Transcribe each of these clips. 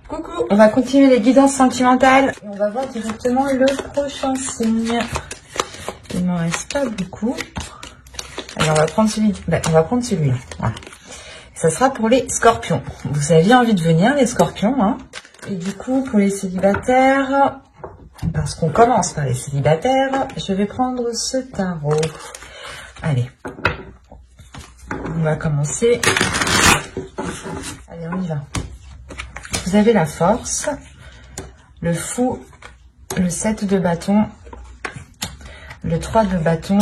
Coucou, on va continuer les guidances sentimentales. Et on va voir directement le prochain signe. Il m'en reste pas beaucoup. Allez, on va prendre celui-là. Voilà. Ça sera pour les scorpions. Vous aviez envie de venir, les scorpions, hein. Et du coup, pour les célibataires, parce qu'on commence par les célibataires, je vais prendre ce tarot. Allez. On va commencer. Allez, on y va. Vous avez la force, le fou, le 7 de bâton, le 3 de bâton,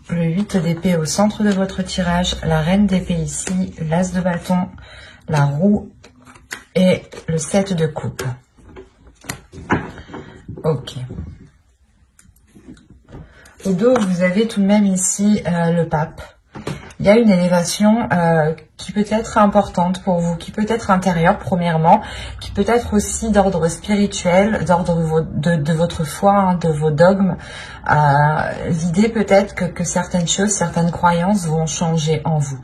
le 8 d'épée au centre de votre tirage, la reine d'épée ici, l'as de bâton, la roue et le 7 de coupe. Ok. Au dos, vous avez tout de même ici le pape. Il y a une élévation qui peut être importante pour vous, qui peut être intérieure premièrement, qui peut être aussi d'ordre spirituel, d'ordre de votre foi, hein, de vos dogmes. L'idée peut-être que certaines choses, certaines croyances vont changer en vous.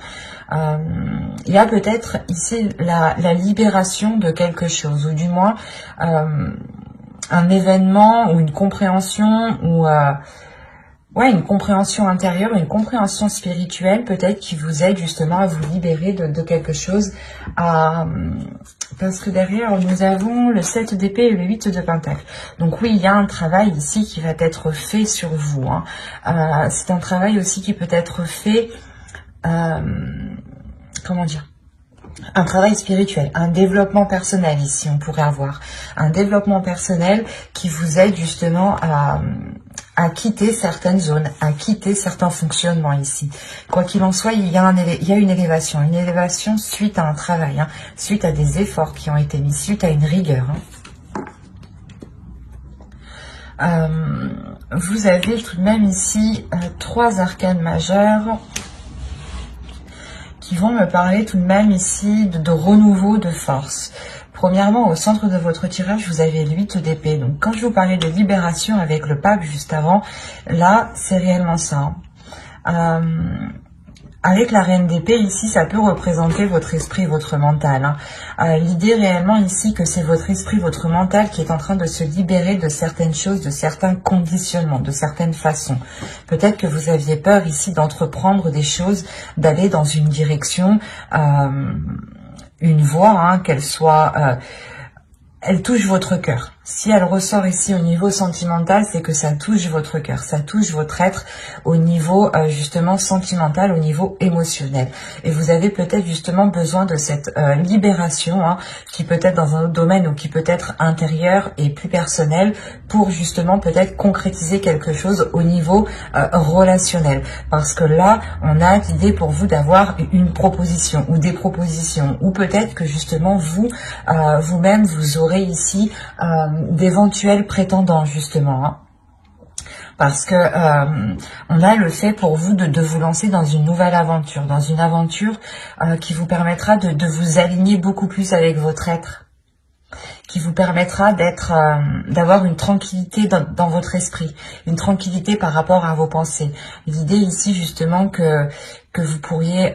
Il y a peut-être ici la libération de quelque chose, ou du moins un événement ou une compréhension ou... ouais, une compréhension intérieure, une compréhension spirituelle peut-être qui vous aide justement à vous libérer de quelque chose. Parce que derrière, nous avons le 7 d'épée et le 8 de pentacle. Donc oui, il y a un travail ici qui va être fait sur vous. Hein. C'est un travail aussi qui peut être fait... comment dire ? Un travail spirituel, un développement personnel ici, on pourrait avoir. Un développement personnel qui vous aide justement à quitter certaines zones, à quitter certains fonctionnements ici. Quoi qu'il en soit, il y a une élévation suite à un travail, hein, suite à des efforts qui ont été mis, suite à une rigueur. Hein. Vous avez tout de même ici 3 arcanes majeures qui vont me parler tout de même ici de renouveau de force. Premièrement, au centre de votre tirage, vous avez le 8 d'épée. Donc, quand je vous parlais de libération avec le pape juste avant, là, c'est réellement ça. Avec la reine d'épée, ici, ça peut représenter votre esprit, votre mental. Hein. L'idée réellement ici que c'est votre esprit, votre mental qui est en train de se libérer de certaines choses, de certains conditionnements, de certaines façons. Peut-être que vous aviez peur ici d'entreprendre des choses, d'aller dans une direction, une voie, hein, qu'elle soit... elle touche votre cœur. Si elle ressort ici au niveau sentimental, c'est que ça touche votre cœur, ça touche votre être au niveau justement sentimental, au niveau émotionnel. Et vous avez peut-être justement besoin de cette libération, hein, qui peut être dans un autre domaine ou qui peut être intérieur et plus personnel, pour justement peut-être concrétiser quelque chose au niveau relationnel. Parce que là, on a l'idée pour vous d'avoir une proposition ou des propositions, ou peut-être que justement vous, vous-même, vous aurez ici d'éventuels prétendants justement, hein. Parce que on a le fait pour vous de vous lancer dans une nouvelle aventure, dans une aventure qui vous permettra de vous aligner beaucoup plus avec votre être, qui vous permettra d'avoir une tranquillité dans votre esprit, une tranquillité par rapport à vos pensées. L'idée ici justement que vous pourriez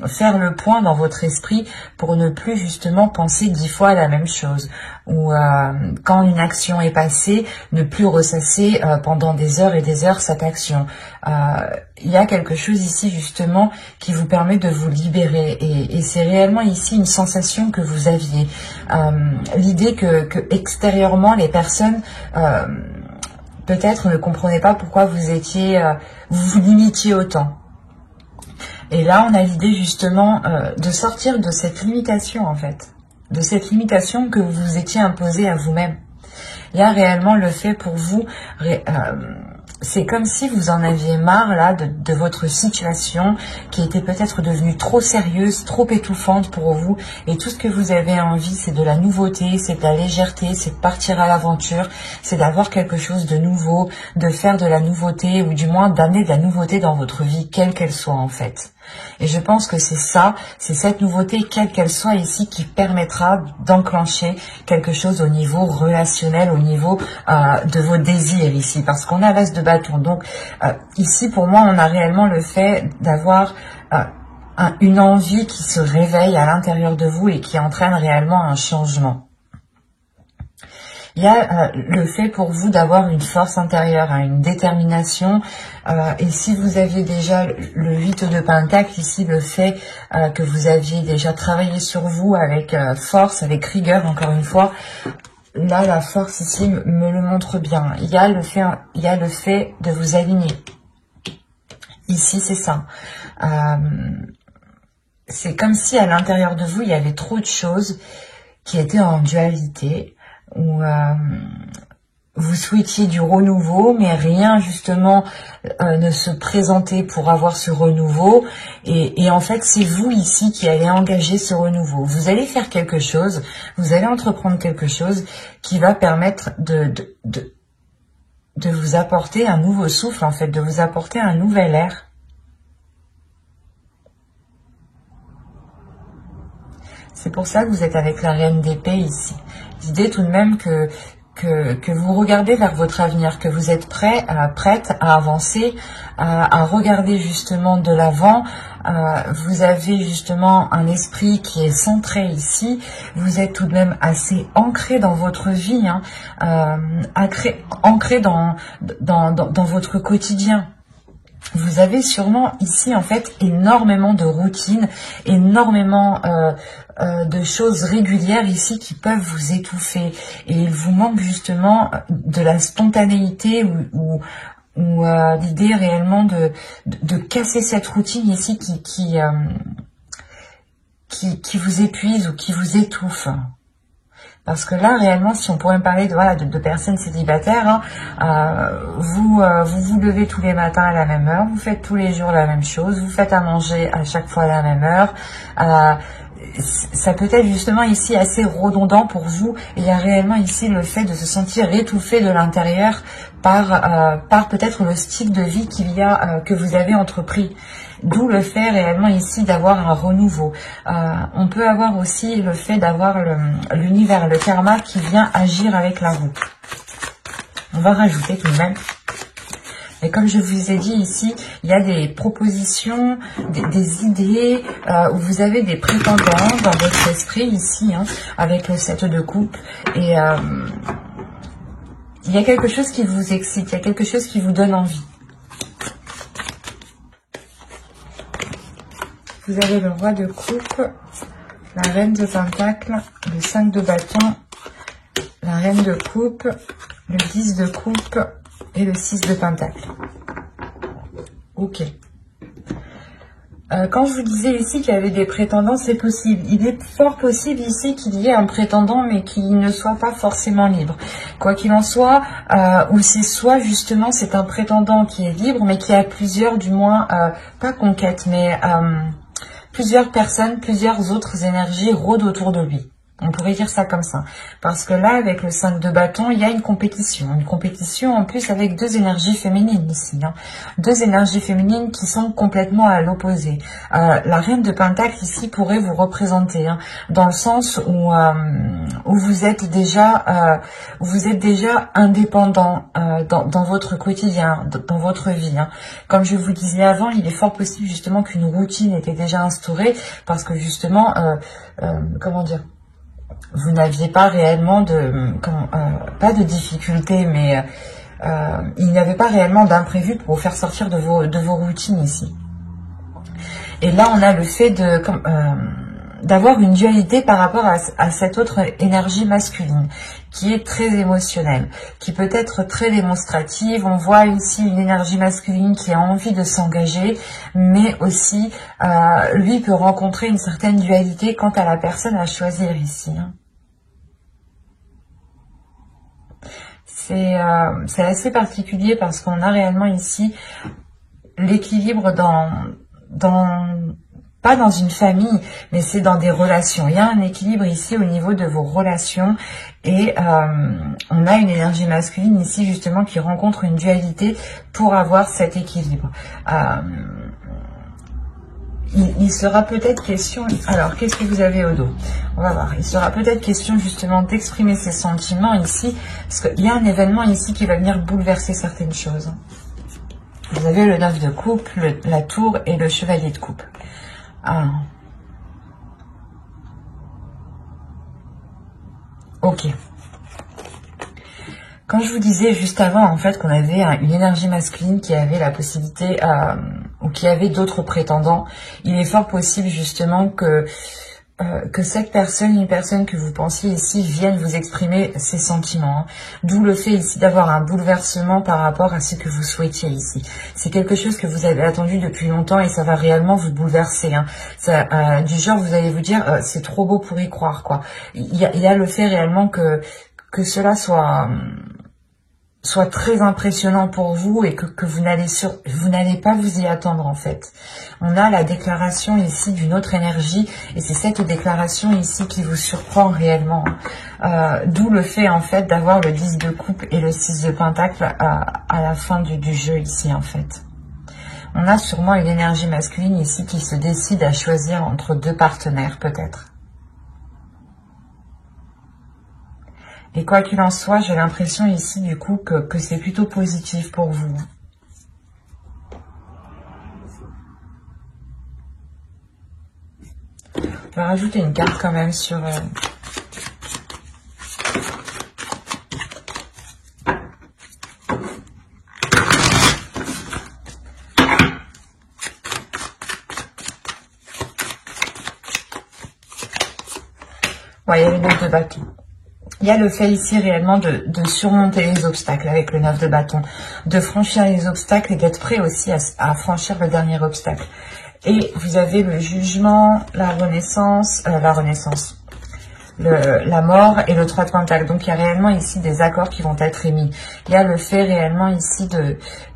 faire le point dans votre esprit pour ne plus justement penser 10 fois à la même chose, ou quand une action est passée, ne plus ressasser pendant des heures et des heures cette action. Il y a quelque chose ici justement qui vous permet de vous libérer, et c'est réellement ici une sensation que vous aviez. L'idée que extérieurement les personnes peut-être ne comprenaient pas pourquoi vous vous limitiez autant. Et là, on a l'idée justement de sortir de cette limitation en fait, de cette limitation que vous vous étiez imposée à vous-même. Il y a réellement le fait pour vous, c'est comme si vous en aviez marre là de votre situation qui était peut-être devenue trop sérieuse, trop étouffante pour vous, et tout ce que vous avez envie, c'est de la nouveauté, c'est de la légèreté, c'est de partir à l'aventure, c'est d'avoir quelque chose de nouveau, de faire de la nouveauté, ou du moins d'amener de la nouveauté dans votre vie, quelle qu'elle soit en fait. Et je pense que c'est ça, c'est cette nouveauté, quelle qu'elle soit ici, qui permettra d'enclencher quelque chose au niveau relationnel, au niveau de vos désirs ici, parce qu'on a l'as de bâton. Donc ici, pour moi, on a réellement le fait d'avoir une envie qui se réveille à l'intérieur de vous et qui entraîne réellement un changement. Il y a le fait pour vous d'avoir une force intérieure, hein, une détermination. Et si vous aviez déjà le 8 de Pentacle, ici le fait que vous aviez déjà travaillé sur vous avec force, avec rigueur, encore une fois, là la force ici me le montre bien. Il y a le fait de vous aligner. Ici c'est ça. C'est comme si à l'intérieur de vous, il y avait trop de choses qui étaient en dualité, où vous souhaitiez du renouveau, mais rien justement ne se présentait pour avoir ce renouveau. Et en fait, c'est vous ici qui allez engager ce renouveau. Vous allez faire quelque chose, vous allez entreprendre quelque chose qui va permettre de vous apporter un nouveau souffle, en fait, de vous apporter un nouvel air. C'est pour ça que vous êtes avec la Reine d'épée ici. L'idée tout de même que vous regardez vers votre avenir, que vous êtes prête à avancer, à regarder justement de l'avant. Vous avez justement un esprit qui est centré ici. Vous êtes tout de même assez ancré dans votre vie, hein, ancré dans votre quotidien. Vous avez sûrement ici en fait énormément de routines, énormément de choses régulières ici qui peuvent vous étouffer. Et il vous manque justement de la spontanéité ou l'idée réellement de casser cette routine ici qui vous épuise ou qui vous étouffe. Parce que là, réellement, si on pourrait parler de personnes célibataires, hein, vous levez tous les matins à la même heure, vous faites tous les jours la même chose, vous faites à manger à chaque fois à la même heure. Ça peut être justement ici assez redondant pour vous. Et il y a réellement ici le fait de se sentir étouffé de l'intérieur par peut-être le style de vie que vous avez entrepris. D'où le fait réellement ici d'avoir un renouveau. On peut avoir aussi le fait d'avoir l'univers, le karma qui vient agir avec la roue. On va rajouter tout de même. Et comme je vous ai dit ici, il y a des propositions, des idées, où vous avez des prétendants dans votre esprit ici, hein, avec le 7 de coupe. Et il y a quelque chose qui vous excite, il y a quelque chose qui vous donne envie. Vous avez le roi de coupe, la reine de pentacle, le 5 de bâton, la reine de coupe, le 10 de coupe et le 6 de pentacle. Ok. Quand je vous disais ici qu'il y avait des prétendants, c'est possible. Il est fort possible ici qu'il y ait un prétendant, mais qu'il ne soit pas forcément libre. Quoi qu'il en soit, ou c'est soit justement c'est un prétendant qui est libre, mais qui a plusieurs, du moins, pas conquêtes, mais plusieurs personnes, plusieurs autres énergies rôdent autour de lui. On pourrait dire ça comme ça. Parce que là, avec le 5 de bâton, il y a une compétition. Une compétition en plus avec deux énergies féminines ici. Hein. Deux énergies féminines qui sont complètement à l'opposé. La reine de pentacle ici pourrait vous représenter. Hein, dans le sens où vous êtes déjà indépendant dans votre quotidien, dans votre vie. Hein. Comme je vous disais avant, il est fort possible justement qu'une routine était déjà instaurée. Parce que justement, comment dire, vous n'aviez pas réellement pas de difficultés, mais il n'y avait pas réellement d'imprévu pour vous faire sortir de vos routines ici. Et là, on a le fait d'avoir une dualité par rapport à cette autre énergie masculine, qui est très émotionnelle, qui peut être très démonstrative. On voit ici une énergie masculine qui a envie de s'engager, mais aussi, lui peut rencontrer une certaine dualité quant à la personne à choisir ici. Hein. C'est assez particulier parce qu'on a réellement ici l'équilibre pas dans une famille, mais c'est dans des relations. Il y a un équilibre ici au niveau de vos relations et on a une énergie masculine ici justement qui rencontre une dualité pour avoir cet équilibre. Il sera peut-être question... Alors, qu'est-ce que vous avez au dos? On va voir. Il sera peut-être question justement d'exprimer ses sentiments ici, parce qu'il y a un événement ici qui va venir bouleverser certaines choses. Vous avez le 9 de coupe, la tour et le chevalier de coupe. Ah. Ok. Quand je vous disais juste avant, en fait, qu'on avait une énergie masculine qui avait la possibilité, ou qui avait d'autres prétendants, il est fort possible justement que cette personne, une personne que vous pensiez ici, vienne vous exprimer ses sentiments. Hein. D'où le fait ici d'avoir un bouleversement par rapport à ce que vous souhaitiez ici. C'est quelque chose que vous avez attendu depuis longtemps et ça va réellement vous bouleverser. Hein. Ça, du genre, vous allez vous dire, c'est trop beau pour y croire, quoi. Il y a le fait réellement que cela soit très impressionnant pour vous et que vous n'allez pas vous y attendre en fait. On a la déclaration ici d'une autre énergie et c'est cette déclaration ici qui vous surprend réellement. D'où le fait en fait d'avoir le 10 de coupe et le 6 de pentacle à la fin du jeu ici en fait. On a sûrement une énergie masculine ici qui se décide à choisir entre deux partenaires peut-être. Et quoi qu'il en soit, j'ai l'impression ici du coup que c'est plutôt positif pour vous. Je vais rajouter une carte quand même sur... Ouais, il y a le 9 de bâton. Il y a le fait ici réellement de surmonter les obstacles avec le 9 de bâton, de franchir les obstacles et d'être prêt aussi à franchir le dernier obstacle. Et vous avez le jugement, la renaissance, la mort et le 3 de pentacle. Donc il y a réellement ici des accords qui vont être émis. Il y a le fait réellement ici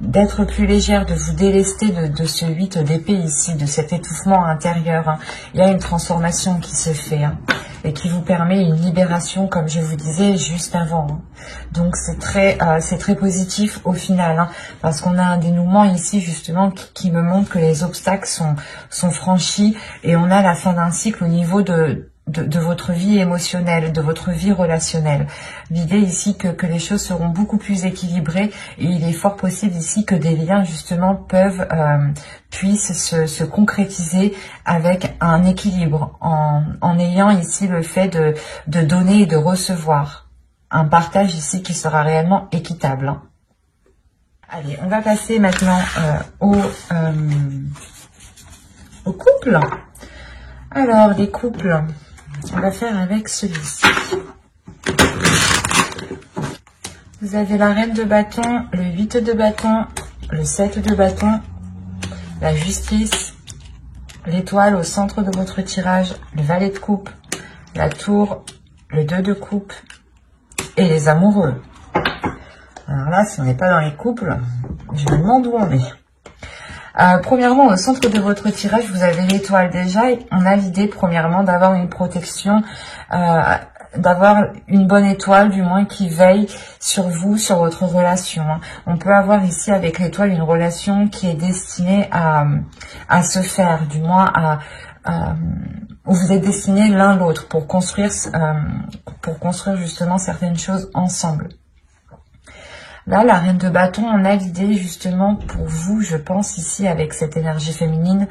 d'être plus légère, de vous délester de ce 8 d'épée ici, de cet étouffement intérieur. Hein. Il y a une transformation qui se fait. Hein. Et qui vous permet une libération, comme je vous disais juste avant. Hein. Donc c'est très positif au final, hein, parce qu'on a un dénouement ici justement qui me montre que les obstacles sont franchis et on a la fin d'un cycle au niveau de votre vie émotionnelle, de votre vie relationnelle. L'idée ici que les choses seront beaucoup plus équilibrées et il est fort possible ici que des liens justement puissent se concrétiser avec un équilibre en ayant ici le fait de donner et de recevoir. Un partage ici qui sera réellement équitable. Hein. Allez, on va passer maintenant au couple. Alors, les couples... On va faire avec celui-ci. Vous avez la reine de bâton, le 8 de bâton, le 7 de bâton, la justice, l'étoile au centre de votre tirage, le valet de coupe, la tour, le 2 de coupe et les amoureux. Alors là, si on n'est pas dans les couples, je me demande où on est. Premièrement, au centre de votre tirage, vous avez l'étoile déjà. Et on a l'idée, premièrement, d'avoir une protection, d'avoir une bonne étoile, du moins, qui veille sur vous, sur votre relation. On peut avoir ici, avec l'étoile, une relation qui est destinée à se faire, du moins, où vous êtes destinés l'un l'autre pour construire justement certaines choses ensemble. Là, la reine de bâton, on a l'idée justement pour vous, je pense ici avec cette énergie féminine,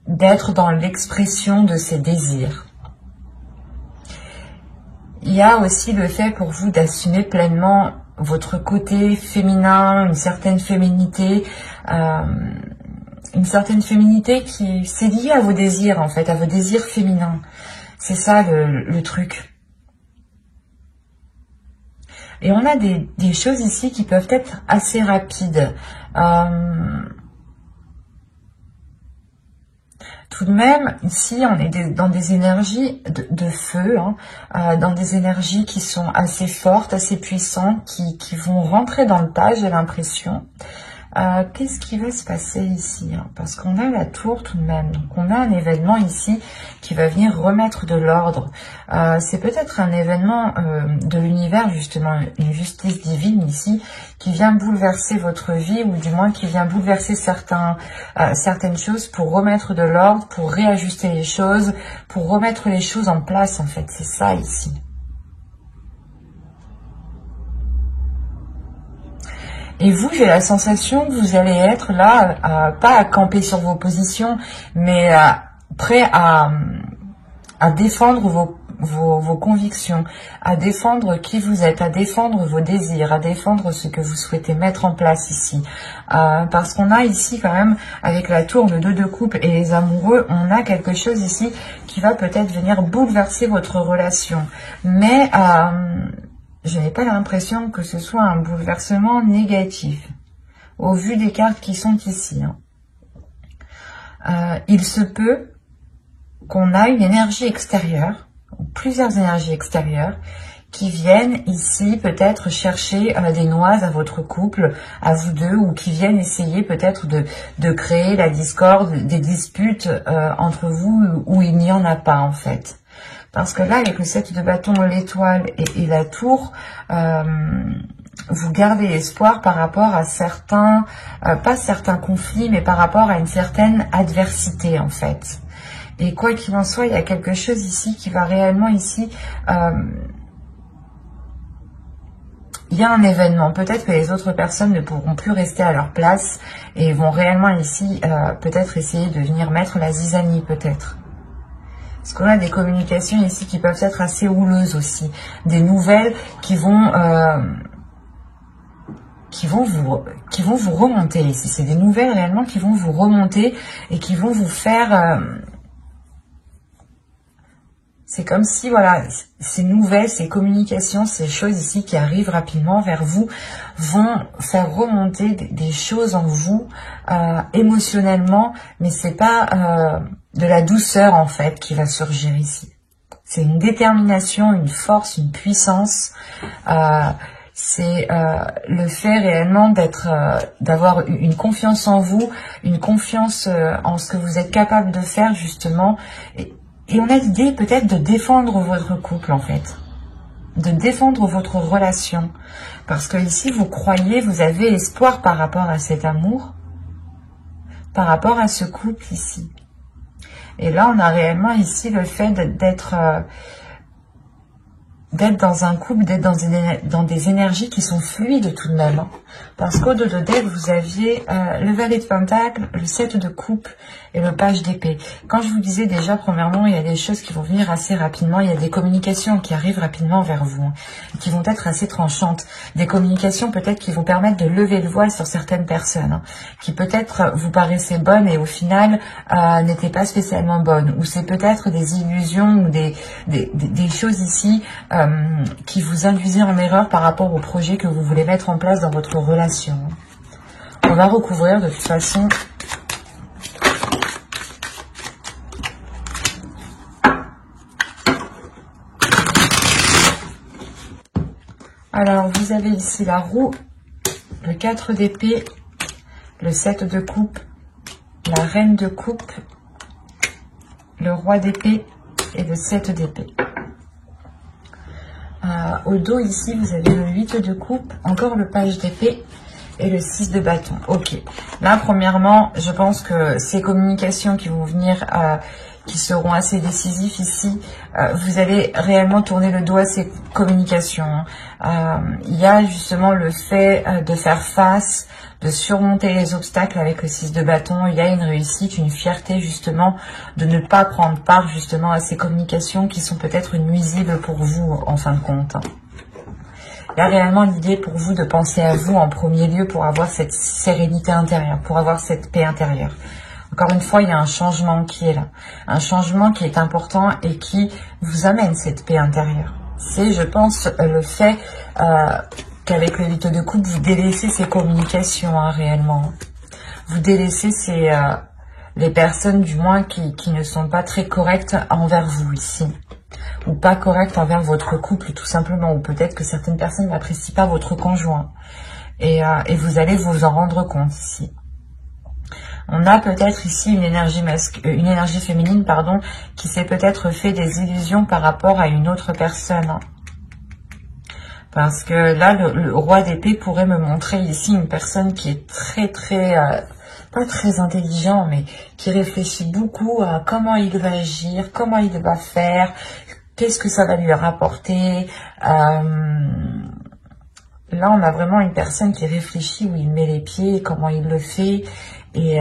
d'être dans l'expression de ses désirs. Il y a aussi le fait pour vous d'assumer pleinement votre côté féminin, une certaine féminité qui c'est lié à vos désirs en fait, à vos désirs féminins. C'est ça le truc. Et on a des choses ici qui peuvent être assez rapides. Tout de même, ici, on est dans des énergies de feu, hein, dans des énergies qui sont assez fortes, assez puissantes, qui vont rentrer dans le tas, j'ai l'impression. Qu'est-ce qui va se passer ici, hein? Parce qu'on a la tour tout de même. Donc on a un événement ici qui va venir remettre de l'ordre. C'est peut-être un événement de l'univers, justement, une justice divine ici, qui vient bouleverser votre vie, ou du moins qui vient bouleverser certaines choses pour remettre de l'ordre, pour réajuster les choses, pour remettre les choses en place, en fait. C'est ça ici. Et vous, j'ai la sensation que vous allez être là, pas à camper sur vos positions, mais prêt à défendre vos convictions, à défendre qui vous êtes, à défendre vos désirs, à défendre ce que vous souhaitez mettre en place ici. Parce qu'on a ici quand même, avec la tour, le 2 de coupe et les amoureux, on a quelque chose ici qui va peut-être venir bouleverser votre relation. Mais je n'ai pas l'impression que ce soit un bouleversement négatif, au vu des cartes qui sont ici. Il se peut qu'on a une énergie extérieure, plusieurs énergies extérieures, qui viennent ici peut-être chercher des noises à votre couple, à vous deux, ou qui viennent essayer peut-être de créer la discorde, des disputes entre vous où il n'y en a pas en fait. Parce que là, avec le 7 de bâton, l'étoile et la tour, vous gardez espoir par rapport à certains, pas certains conflits, mais par rapport à une certaine adversité en fait. Et quoi qu'il en soit, il y a quelque chose ici qui va réellement ici... il y a un événement. Peut-être que les autres personnes ne pourront plus rester à leur place et vont réellement ici peut-être essayer de venir mettre la zizanie peut-être. Parce qu'on a des communications ici qui peuvent être assez houleuses aussi. Des nouvelles qui vont vous remonter ici. C'est des nouvelles réellement qui vont vous remonter et qui vont vous faire... c'est comme si, voilà, ces nouvelles, ces communications, ces choses ici qui arrivent rapidement vers vous vont faire remonter des choses en vous émotionnellement, mais c'est pas de la douceur en fait qui va surgir ici. C'est une détermination, une force, une puissance. C'est le fait réellement d'avoir une confiance en vous, une confiance en ce que vous êtes capable de faire justement. Et on a l'idée peut-être de défendre votre couple en fait, de défendre votre relation. Parce que ici vous croyez, vous avez espoir par rapport à cet amour, par rapport à ce couple ici. Et là on a réellement ici le fait d'être dans un couple, d'être dans des énergies qui sont fluides tout de même. Hein. Parce qu'au 2 de dés, vous aviez le valet de pentacle, le 7 de coupe et le page d'épée. Quand je vous disais déjà, premièrement, il y a des choses qui vont venir assez rapidement, il y a des communications qui arrivent rapidement vers vous, hein, qui vont être assez tranchantes. Des communications peut-être qui vont permettre de lever le voile sur certaines personnes, hein, qui peut-être vous paraissaient bonnes et au final n'étaient pas spécialement bonnes. Ou c'est peut-être des illusions ou des choses ici qui vous induisent en erreur par rapport au projet que vous voulez mettre en place dans votre relation. On va recouvrir de toute façon. Alors, vous avez ici la roue, le 4 d'épée, le 7 de coupe, la reine de coupe, le roi d'épée et le 7 d'épée. Au dos ici, vous avez le 8 de coupe, encore le page d'épée et le 6 de bâton. Ok. Là, premièrement, je pense que ces communications qui vont venir, qui seront assez décisives ici, vous allez réellement tourner le dos à ces communications. Il y a justement le fait de faire face, de surmonter les obstacles avec le 6 de bâton. Il y a une réussite, une fierté justement de ne pas prendre part justement à ces communications qui sont peut-être nuisibles pour vous en fin de compte. Il y a réellement l'idée pour vous de penser à vous en premier lieu pour avoir cette sérénité intérieure, pour avoir cette paix intérieure. Encore une fois, il y a un changement qui est là. Un changement qui est important et qui vous amène cette paix intérieure. C'est, je pense, le fait qu'avec le 8 de coupe, vous délaissez ces communications hein, réellement. Vous délaissez les personnes du moins qui ne sont pas très correctes envers vous ici. Ou pas correctes envers votre couple tout simplement. Ou peut-être que certaines personnes n'apprécient pas votre conjoint. Et vous allez vous en rendre compte ici. On a peut-être ici une énergie féminine, pardon, qui s'est peut-être fait des illusions par rapport à une autre personne. Hein. Parce que là, le roi d'épée pourrait me montrer ici une personne qui est pas très intelligent, mais qui réfléchit beaucoup à comment il va agir, comment il va faire, qu'est-ce que ça va lui rapporter. Là, on a vraiment une personne qui réfléchit où il met les pieds, comment il le fait. Et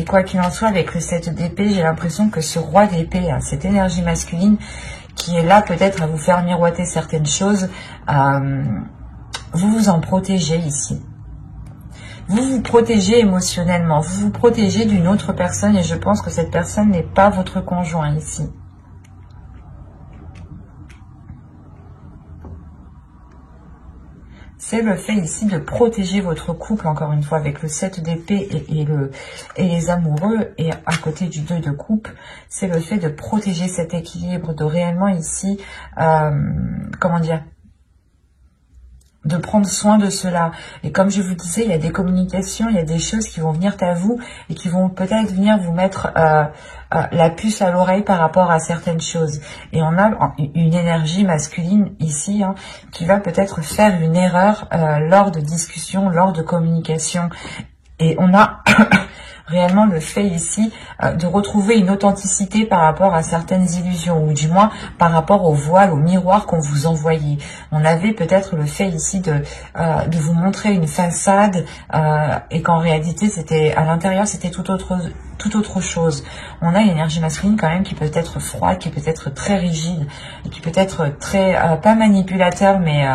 quoi qu'il en soit, avec le 7 d'épée, j'ai l'impression que ce roi d'épée, hein, cette énergie masculine qui est là peut-être à vous faire miroiter certaines choses, vous vous en protégez ici. Vous vous protégez émotionnellement, vous vous protégez d'une autre personne et je pense que cette personne n'est pas votre conjoint ici. C'est le fait ici de protéger votre couple, encore une fois, avec le 7 d'épée et les amoureux, et à côté du 2 de coupe, c'est le fait de protéger cet équilibre, de réellement ici, comment dire, de prendre soin de cela. Et comme je vous disais, il y a des communications, il y a des choses qui vont venir à vous et qui vont peut-être venir vous mettre la puce à l'oreille par rapport à certaines choses. Et on a une énergie masculine ici, hein, qui va peut-être faire une erreur lors de discussions, lors de communication. Et on a réellement le fait ici de retrouver une authenticité par rapport à certaines illusions, ou du moins par rapport au voile, au miroir qu'on vous envoyait. On avait peut-être le fait ici de vous montrer une façade et qu'en réalité, c'était à l'intérieur, c'était tout autre chose. On a une énergie masculine quand même qui peut être froide, qui peut être très rigide, et qui peut être très, pas manipulateur, mais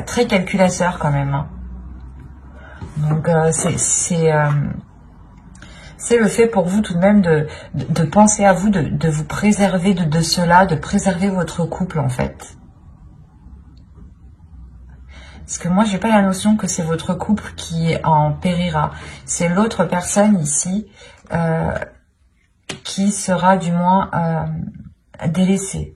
très calculateur quand même. Hein. Donc c'est le fait pour vous tout de même de penser à vous, de vous préserver de cela, de préserver votre couple en fait. Parce que moi, j'ai pas la notion que c'est votre couple qui en périra. C'est l'autre personne ici qui sera du moins délaissée.